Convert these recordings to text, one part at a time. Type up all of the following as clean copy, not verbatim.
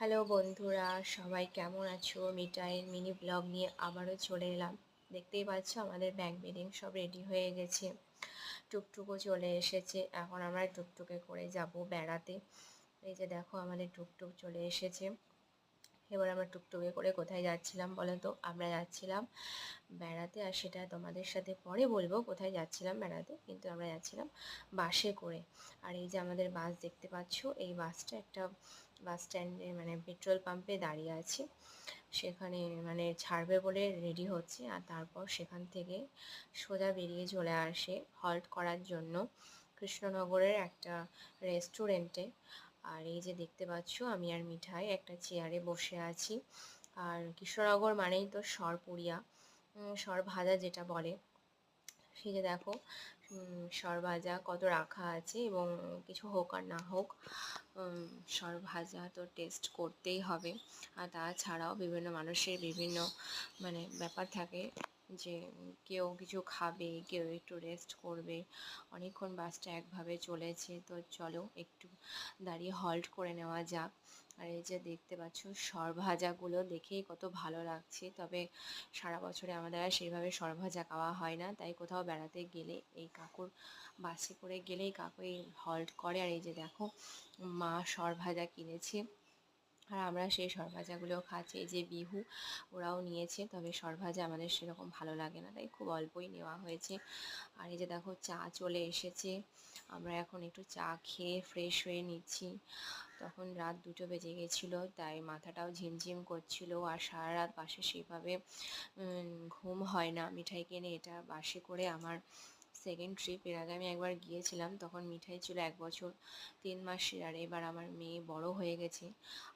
Hello বন্ধুরা, সবাই কেমন আছো? মিঠাইয়ের মিনি ব্লগ নিয়ে আবারও চলে এলাম। দেখতেই পাচ্ছ আমাদের ব্যাগ বেডিং সব রেডি হয়ে গেছে, টুকটুকও চলে এসেছে। এখন আমরা টুকটুকে করে যাব বেড়াতে। এই যে দেখো আমাদের টুকটুক চলে এসেছে। এবার আমরা টুকটুকে করে কোথায় যাচ্ছিলাম বলো তো? আমরা যাচ্ছিলাম বেড়াতে, আর সেটা তোমাদের সাথে পরে বলবো কোথায় যাচ্ছিলাম বেড়াতে। কিন্তু আমরা যাচ্ছিলাম বাসে করে। আর এই যে আমাদের বাস দেখতে পাচ্ছ, এই বাসটা একটা বাস স্ট্যান্ডে মানে পেট্রোল পাম্পে দাঁড়িয়ে আছে। সেখানে মানে ছাড়বে বলে রেডি হচ্ছে, আর তারপর সেখান থেকে সোজা বেরিয়ে চলে আসে হল্ট করার জন্য কৃষ্ণনগরের একটা রেস্টুরেন্টে। আর এই যে দেখতে পাচ্ছ আমি আর মিঠাই একটা চেয়ারে বসে আছি। আর কৃষ্ণনগর মানেই তো সরপুরিয়া, সর ভাজা যেটা বলে। সেই যে দেখো সর ভাজা কত রাখা আছে, এবং কিছু হোক আর না হোক সর ভাজা তো টেস্ট করতেই হবে। আর তাছাড়াও বিভিন্ন মানুষের বিভিন্ন মানে ব্যাপার থাকে, যে কেউ কিছু খাবে, কেউ একটু রেস্ট করবে। অনেকক্ষণ বাসটা একভাবে চলেছে, তো চলো একটু দাঁড়িয়ে হল্ট করে নেওয়া যাক। আর এই যে দেখতে পাচ্ছ সরভাজাগুলো দেখেই কত ভালো লাগছে। তবে সারা বছরে আমাদের আর সেইভাবে সরভাজা খাওয়া হয় না, তাই কোথাও বেড়াতে গেলে এই কাকুর বাসে করে গেলেই কাকু এই হল্ট করে। আর এই যে দেখো মা সরভাজা কিনেছে, আর আমরা সেই সরভাজাগুলো খাচ্ছি। এই যে বিহু ওরাও নিয়েছে, তবে সরভাজা আমাদের সেরকম ভালো লাগে না, তাই খুব অল্পই নেওয়া হয়েছে। আর এই যে দেখো চা চলে এসেছে, আমরা এখন একটু চা খেয়ে ফ্রেশ হয়ে নিচ্ছি। তখন রাত 2টো বেজে গেছিলো, তাই মাথাটাও ঝিমঝিম করছিল। আর সারা রাত বাসে সেইভাবে ঘুম হয় না। মিঠাইকে নিয়ে এটা বাসে করে আমার সেকেন্ড ট্রিপ। এর আগে আমি একবার গিয়েছিলাম, তখন মিঠাই ছিল 1 বছর 3 মাসের। আর এবার আমার মেয়ে বড় হয়ে গেছে,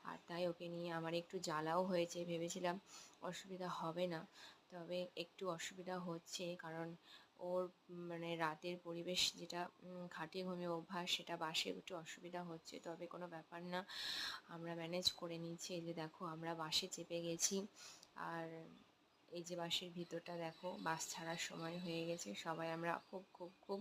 আর তাই ওকে নিয়ে আমার একটু জ্বালাও হয়েছে। ভেবেছিলাম অসুবিধা হবে না, তবে একটু অসুবিধা হচ্ছে, কারণ ওর মানে রাতের পরিবেশ যেটা খাটিয়ে ঘুমিয়ে অভ্যাস, সেটা বাসে একটু অসুবিধা হচ্ছে। তবে কোনো ব্যাপার না, আমরা ম্যানেজ করে নিচ্ছি। এই যে দেখো আমরা বাসে চেপে গেছি, আর এই যে বাসের ভিতরটা দেখো, বাস ছাড়ার সময় হয়ে গেছে। সবাই আমরা খুব খুব খুব